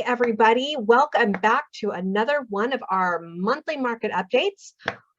everybody. Welcome back to another one of our monthly market updates.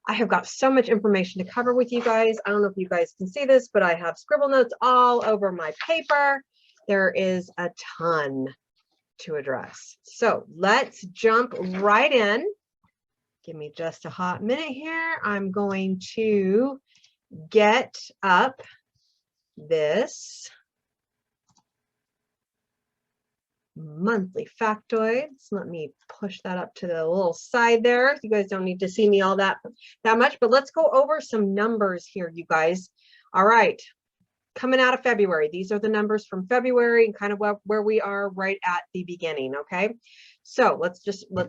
I have got so much information to cover with you guys. I don't know if you guys can see this, but I have scribble notes all over my paper. There is a ton to address. So let's jump right in. Give me just a hot minute here. I'm going to get up this monthly factoids. Let me push that up to the little side there. You guys don't need to see me all that much, but let's go over some numbers here, you guys. All right, coming out of February, these are the numbers from February and kind of where we are right at the beginning. Okay, so let's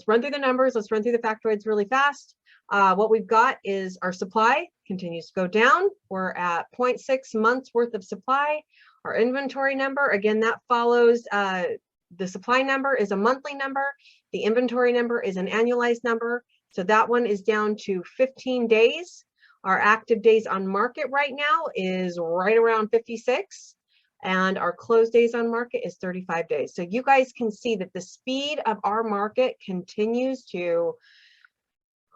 run through the numbers. Let's run through the factoids really fast. What we've got is our supply continues to go down. We're at 0.6 months worth of supply. Our inventory number, again, that follows the supply number is a monthly number. The inventory number is an annualized number. So that one is down to 15 days. Our active days on market right now is right around 56. And our closed days on market is 35 days. So you guys can see that the speed of our market continues to,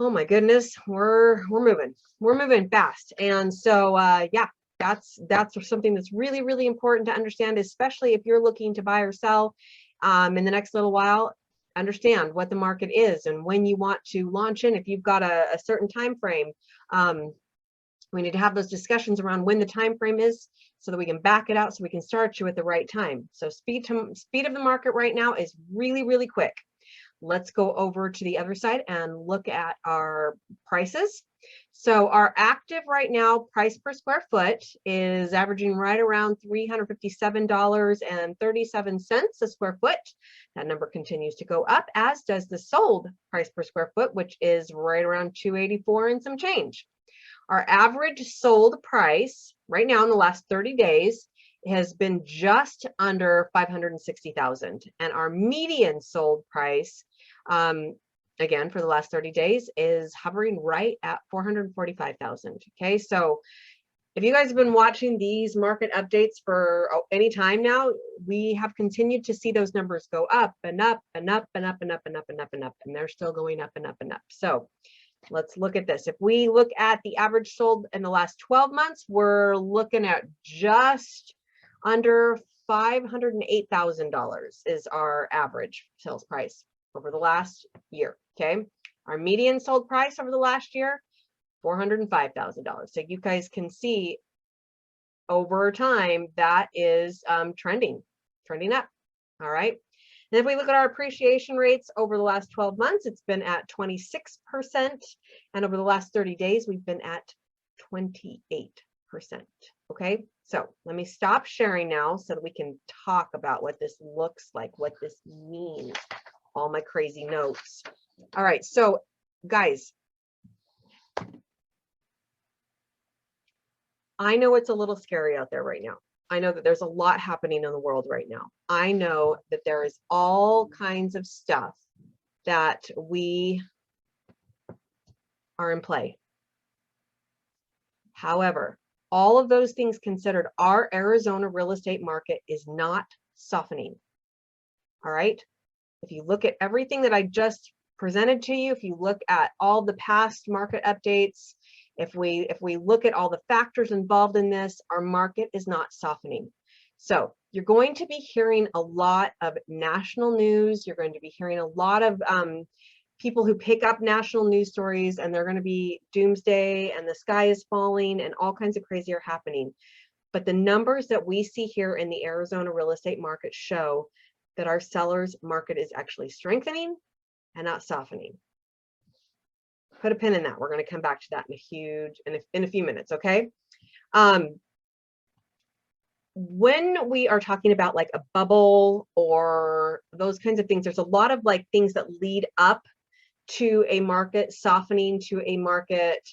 oh my goodness, we're moving fast. And so yeah, that's something that's really, really important to understand, especially if you're looking to buy or sell in the next little while. Understand what the market is and when you want to launch in. If you've got a certain time frame, we need to have those discussions around when the time frame is so that we can back it out so we can start you at the right time. So speed of the market right now is really, really quick. Let's go over to the other side and look at our prices. So our active right now price per square foot is averaging right around $357.37 a square foot. That number continues to go up, as does the sold price per square foot, which is right around $284 and some change. Our average sold price right now in the last 30 days has been just under $560,000, and our median sold price again for the last 30 days is hovering right at $445,000. Okay, so if you guys have been watching these market updates for any time now, we have continued to see those numbers go up and up and up and up and up and up and up and up, and they're still going up and up and up. So let's look at this. If we look at the average sold in the last 12 months, we're looking at just under $508,000 is our average sales price over the last year. Okay, our median sold price over the last year, $405,000. So you guys can see over time that is trending up. All right. And if we look at our appreciation rates over the last 12 months, it's been at 26%. And over the last 30 days, we've been at 28%. Okay, so let me stop sharing now so that we can talk about what this looks like, what this means, all my crazy notes. All right, so guys, I know it's a little scary out there right now. I know that there's a lot happening in the world right now. I know that there is all kinds of stuff that we are in play. However, all of those things considered, our Arizona real estate market is not softening. All right. If you look at everything that I just presented to you, if you look at all the past market updates, if we look at all the factors involved in this, our market is not softening. So you're going to be hearing a lot of national news. You're going to be hearing a lot of people who pick up national news stories, and they're going to be doomsday and the sky is falling and all kinds of crazy are happening. But the numbers that we see here in the Arizona real estate market show that our sellers market is actually strengthening and not softening. Put a pin in that. We're going to come back to that in a few minutes. Okay. When we are talking about like a bubble or those kinds of things, there's a lot of like things that lead up to a market softening, to a market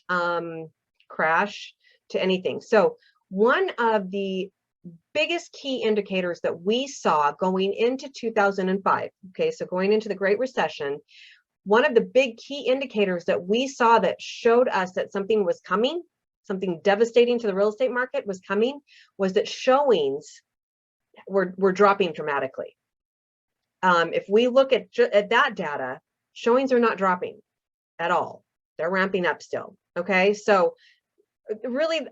crash, to anything. So one of the biggest key indicators that we saw going into 2005, okay, so going into the Great Recession, one of the big key indicators that we saw that showed us that something was coming, something devastating to the real estate market was coming, was that showings were dropping dramatically. If we look at that data, showings are not dropping at all. They're ramping up still. Okay, so really,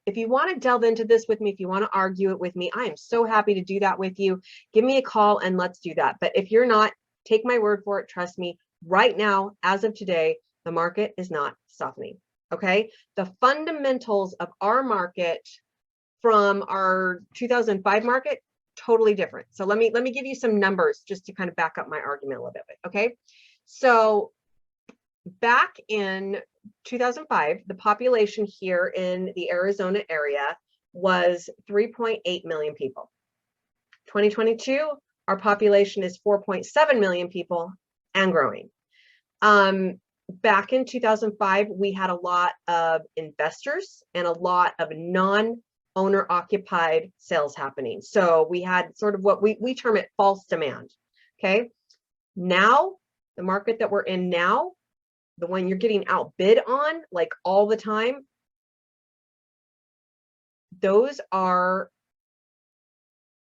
if you want to delve into this with me, if you want to argue it with me, I am so happy to do that with you. Give me a call and let's do that. But if you're not, take my word for it. Trust me, right now, as of today, the market is not softening. Okay, the fundamentals of our market from our 2005 market, totally different. So let me give you some numbers just to kind of back up my argument a little bit. Okay, so back in 2005, the population here in the Arizona area was 3.8 million people. 2022, our population is 4.7 million people and growing. Back in 2005, we had a lot of investors and a lot of non-owner occupied sales happening. So we had sort of what we term it false demand. Okay. Now, the market that we're in now, the one you're getting outbid on like all the time, those are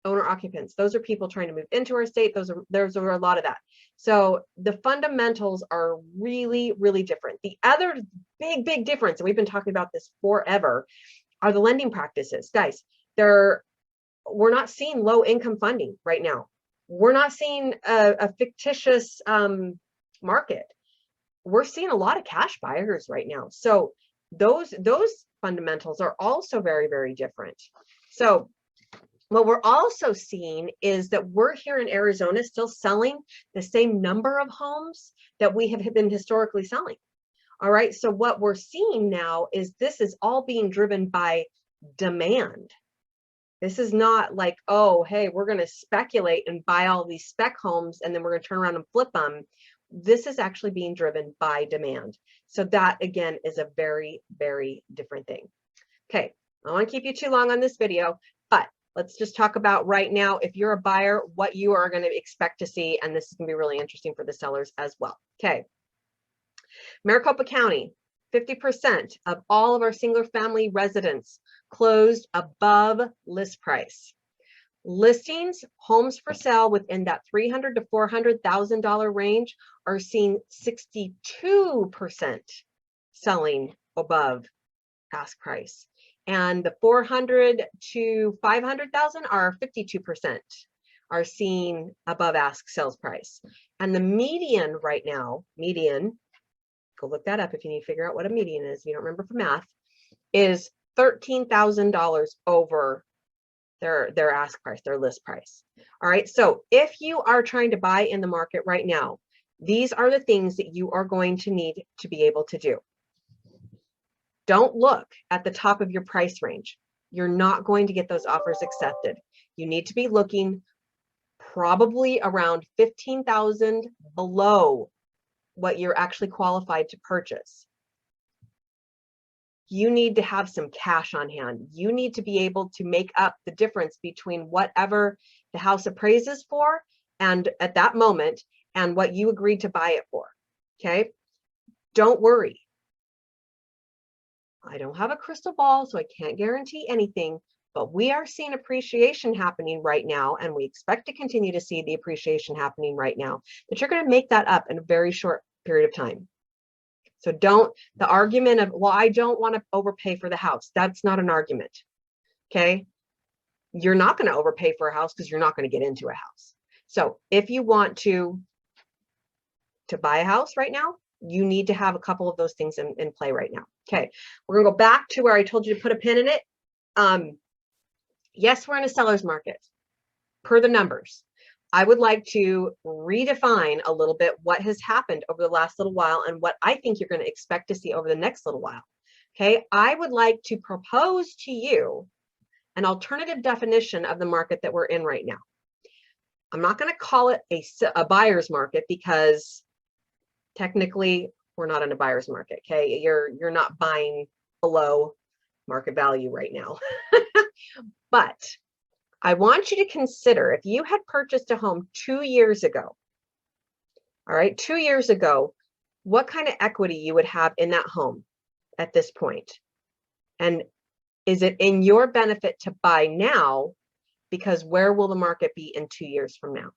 owner occupants. Those are people trying to move into our state. There's a lot of that. So the fundamentals are really, really different. The other big difference, and we've been talking about this forever, are the lending practices. Guys, we're not seeing low income funding right now. We're not seeing a fictitious market. We're seeing a lot of cash buyers right now. So those fundamentals are also very, very different. So what we're also seeing is that we're here in Arizona still selling the same number of homes that we have been historically selling. All right. So what we're seeing now is this is all being driven by demand. This is not like, oh, hey, we're going to speculate and buy all these spec homes and then we're going to turn around and flip them. This is actually being driven by demand. So that, again, is a very, very different thing. Okay, I don't want to keep you too long on this video, but let's just talk about right now, if you're a buyer, what you are going to expect to see. And this is going to be really interesting for the sellers as well. Okay, Maricopa County, 50% of all of our single family residents closed above list price. Listings, homes for sale within that $300,000 to $400,000 range are seeing 62% selling above ask price. And the 400 to 500,000 are 52% are seeing above ask sales price. And the median right now, go look that up if you need to figure out what a median is, if you don't remember from math, is $13,000 over their ask price, their list price. All right, so if you are trying to buy in the market right now, these are the things that you are going to need to be able to do. Don't look at the top of your price range. You're not going to get those offers accepted. You need to be looking probably around 15,000 below what you're actually qualified to purchase. You need to have some cash on hand. You need to be able to make up the difference between whatever the house appraises for and at that moment and what you agreed to buy it for. Okay, don't worry. I don't have a crystal ball, so I can't guarantee anything, but we are seeing appreciation happening right now, and we expect to continue to see the appreciation happening right now, but you're going to make that up in a very short period of time. So the argument of, well, I don't want to overpay for the house. That's not an argument. Okay. You're not going to overpay for a house because you're not going to get into a house. So if you want to buy a house right now, you need to have a couple of those things in play right now. Okay. We're going to go back to where I told you to put a pin in it. Yes, we're in a seller's market per the numbers. I would like to redefine a little bit what has happened over the last little while and what I think you're going to expect to see over the next little while. Okay, I would like to propose to you an alternative definition of the market that we're in right now. I'm not going to call it a buyer's market because technically we're not in a buyer's market. Okay, you're not buying below market value right now. But I want you to consider if you had purchased a home 2 years ago, all right, 2 years ago, what kind of equity you would have in that home at this point? And is it in your benefit to buy now because where will the market be in 2 years from now?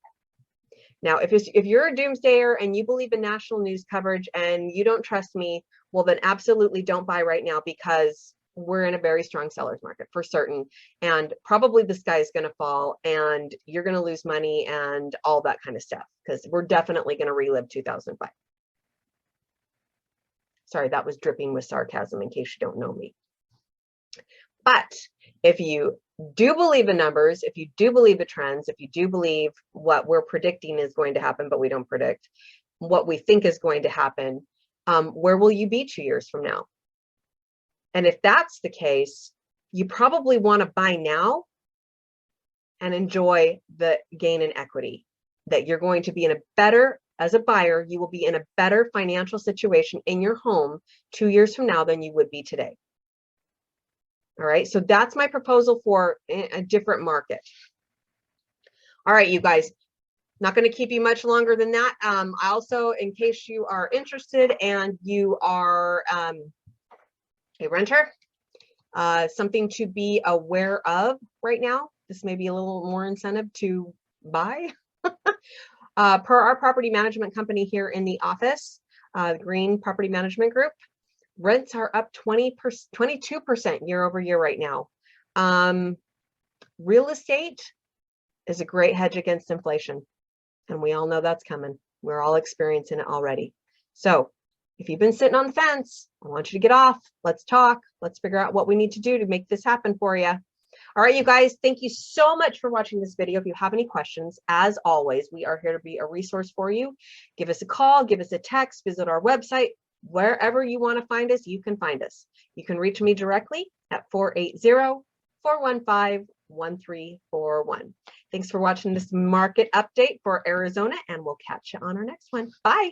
Now, if you're a doomsdayer and you believe in national news coverage and you don't trust me, well, then absolutely don't buy right now, because we're in a very strong seller's market for certain. And probably the sky is going to fall and you're going to lose money and all that kind of stuff, because we're definitely going to relive 2005. Sorry, that was dripping with sarcasm in case you don't know me. But if you do believe in numbers, if you do believe in trends, if you do believe what we're predicting is going to happen, but we don't predict what we think is going to happen, where will you be 2 years from now? And if that's the case, you probably want to buy now and enjoy the gain in equity, that you're going to be in a better, as a buyer, you will be in a better financial situation in your home 2 years from now than you would be today. All right, so that's my proposal for a different market. All right, you guys, not going to keep you much longer than that. Also, in case you are interested and you are a renter, something to be aware of right now. This may be a little more incentive to buy. Per our property management company here in the office, Green Property Management Group, rents are up 22% year over year right now. Real estate is a great hedge against inflation, and we all know that's coming. We're all experiencing it already. So if you've been sitting on the fence, I want you to get off. Let's talk. Let's figure out what we need to do to make this happen for you. All right, you guys, thank you so much for watching this video. If you have any questions, as always, we are here to be a resource for you. Give us a call, give us a text, visit our website. Wherever you want to find us, you can find us. You can reach me directly at 480-415-1341. Thanks for watching this market update for Arizona, and we'll catch you on our next one. Bye.